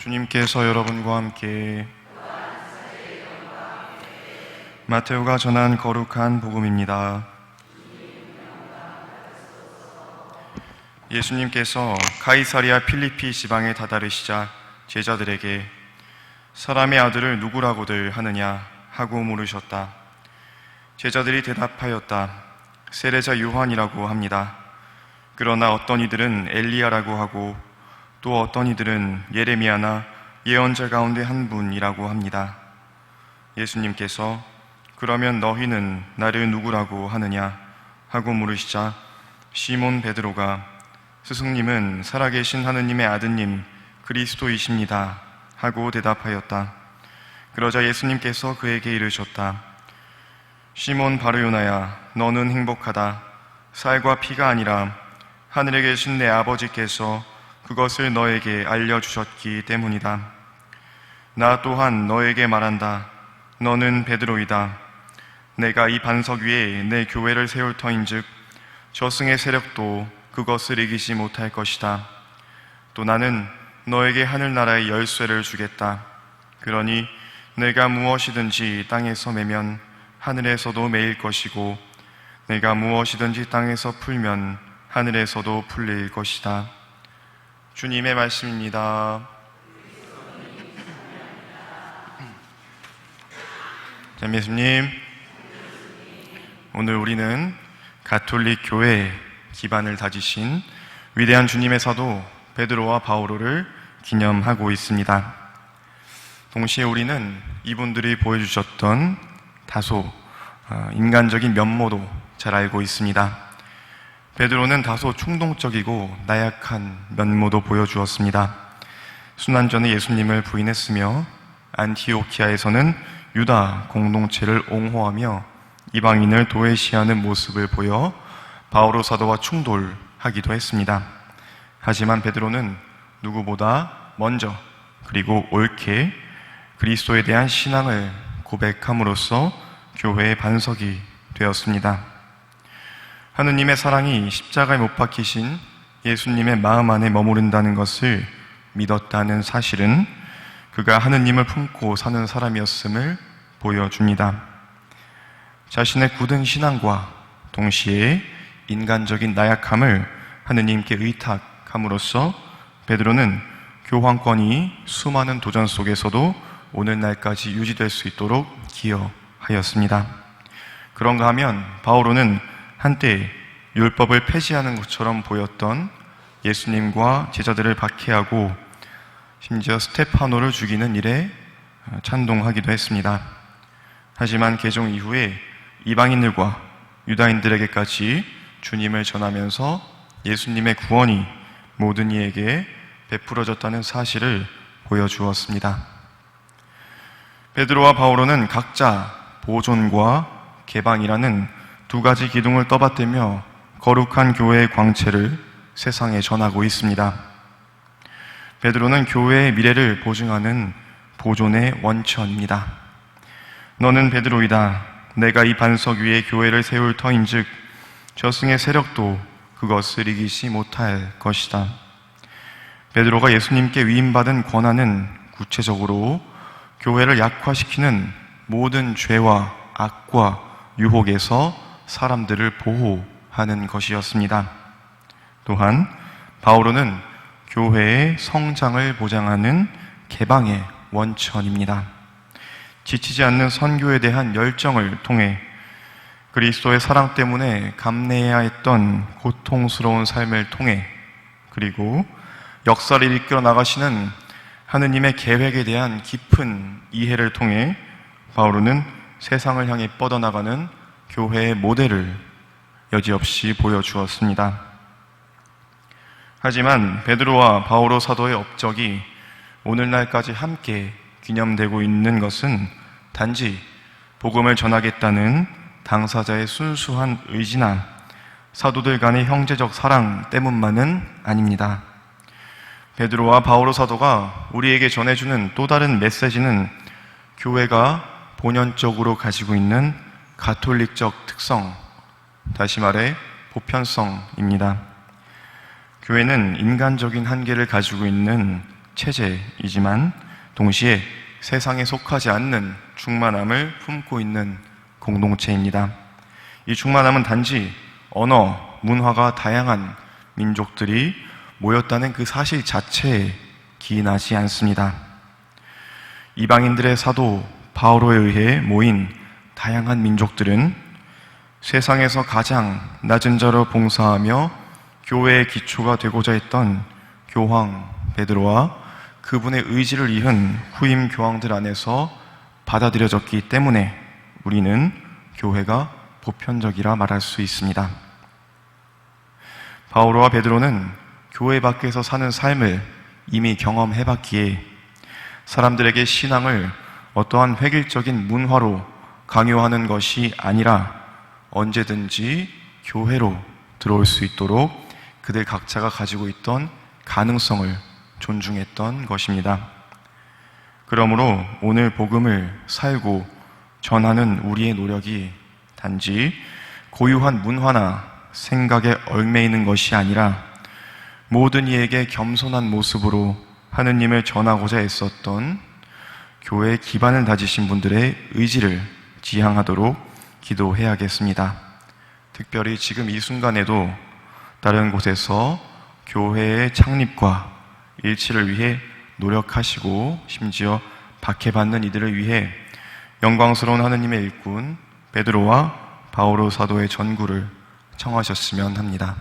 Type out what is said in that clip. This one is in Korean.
주님께서 여러분과 함께 마테오가 전한 거룩한 복음입니다. 예수님께서 가이사랴 필리피 지방에 다다르시자 제자들에게 사람의 아들을 누구라고들 하느냐 하고 물으셨다. 제자들이 대답하였다. 세례자 요한이라고 합니다. 그러나 어떤 이들은 엘리야라고 하고 또 어떤 이들은 예레미야나 예언자 가운데 한 분이라고 합니다. 예수님께서 그러면 너희는 나를 누구라고 하느냐 하고 물으시자 시몬 베드로가 스승님은 살아계신 하느님의 아드님 그리스도이십니다 하고 대답하였다. 그러자 예수님께서 그에게 이르셨다. 시몬 바르요나야, 너는 행복하다. 살과 피가 아니라 하늘에 계신 내 아버지께서 그것을 너에게 알려주셨기 때문이다. 나 또한 너에게 말한다. 너는 베드로이다. 내가 이 반석 위에 내 교회를 세울 터인즉 저승의 세력도 그것을 이기지 못할 것이다. 또 나는 너에게 하늘나라의 열쇠를 주겠다. 그러니 내가 무엇이든지 땅에서 매면 하늘에서도 매일 것이고 내가 무엇이든지 땅에서 풀면 하늘에서도 풀릴 것이다. 주님의 말씀입니다. 자, 예수님, 오늘 우리는 가톨릭 교회의 기반을 다지신 위대한 주님의 사도 베드로와 바오로를 기념하고 있습니다. 동시에 우리는 이분들이 보여주셨던 다소 인간적인 면모도 잘 알고 있습니다. 베드로는 다소 충동적이고 나약한 면모도 보여주었습니다. 순환전에 예수님을 부인했으며 안티오키아에서는 유다 공동체를 옹호하며 이방인을 도외시하는 모습을 보여 바오로 사도와 충돌하기도 했습니다. 하지만 베드로는 누구보다 먼저 그리고 옳게 그리스도에 대한 신앙을 고백함으로써 교회의 반석이 되었습니다. 하느님의 사랑이 십자가에 못 박히신 예수님의 마음 안에 머무른다는 것을 믿었다는 사실은 그가 하느님을 품고 사는 사람이었음을 보여줍니다. 자신의 굳은 신앙과 동시에 인간적인 나약함을 하느님께 의탁함으로써 베드로는 교황권이 수많은 도전 속에서도 오늘날까지 유지될 수 있도록 기여하였습니다. 그런가 하면 바오로는 한때 율법을 폐지하는 것처럼 보였던 예수님과 제자들을 박해하고 심지어 스테파노를 죽이는 일에 찬동하기도 했습니다. 하지만 개종 이후에 이방인들과 유다인들에게까지 주님을 전하면서 예수님의 구원이 모든 이에게 베풀어졌다는 사실을 보여주었습니다. 베드로와 바오로는 각자 보존과 개방이라는 두 가지 기둥을 떠받들며 거룩한 교회의 광채를 세상에 전하고 있습니다. 베드로는 교회의 미래를 보증하는 보존의 원천입니다. 너는 베드로이다. 내가 이 반석 위에 교회를 세울 터인즉 저승의 세력도 그것을 이기지 못할 것이다. 베드로가 예수님께 위임받은 권한은 구체적으로 교회를 약화시키는 모든 죄와 악과 유혹에서 사람들을 보호하는 것이었습니다. 또한 바오로는 교회의 성장을 보장하는 개방의 원천입니다. 지치지 않는 선교에 대한 열정을 통해 그리스도의 사랑 때문에 감내해야 했던 고통스러운 삶을 통해 그리고 역사를 이끌어 나가시는 하느님의 계획에 대한 깊은 이해를 통해 바오로는 세상을 향해 뻗어나가는 교회의 모델을 여지없이 보여주었습니다. 하지만 베드로와 바오로 사도의 업적이 오늘날까지 함께 기념되고 있는 것은 단지 복음을 전하겠다는 당사자의 순수한 의지나 사도들 간의 형제적 사랑 때문만은 아닙니다. 베드로와 바오로 사도가 우리에게 전해주는 또 다른 메시지는 교회가 본연적으로 가지고 있는 가톨릭적 특성, 다시 말해 보편성입니다. 교회는 인간적인 한계를 가지고 있는 체제이지만 동시에 세상에 속하지 않는 충만함을 품고 있는 공동체입니다. 이 충만함은 단지 언어, 문화가 다양한 민족들이 모였다는 그 사실 자체에 기인하지 않습니다. 이방인들의 사도 바오로에 의해 모인 다양한 민족들은 세상에서 가장 낮은 자로 봉사하며 교회의 기초가 되고자 했던 교황 베드로와 그분의 의지를 이은 후임 교황들 안에서 받아들여졌기 때문에 우리는 교회가 보편적이라 말할 수 있습니다. 바오로와 베드로는 교회 밖에서 사는 삶을 이미 경험해봤기에 사람들에게 신앙을 어떠한 획일적인 문화로 강요하는 것이 아니라 언제든지 교회로 들어올 수 있도록 그들 각자가 가지고 있던 가능성을 존중했던 것입니다. 그러므로 오늘 복음을 살고 전하는 우리의 노력이 단지 고유한 문화나 생각에 얽매이는 것이 아니라 모든 이에게 겸손한 모습으로 하느님을 전하고자 애썼던 교회의 기반을 다지신 분들의 의지를 지향하도록 기도해야겠습니다. 특별히 지금 이 순간에도 다른 곳에서 교회의 창립과 일치를 위해 노력하시고 심지어 박해받는 이들을 위해 영광스러운 하느님의 일꾼 베드로와 바오로 사도의 전구를 청하셨으면 합니다.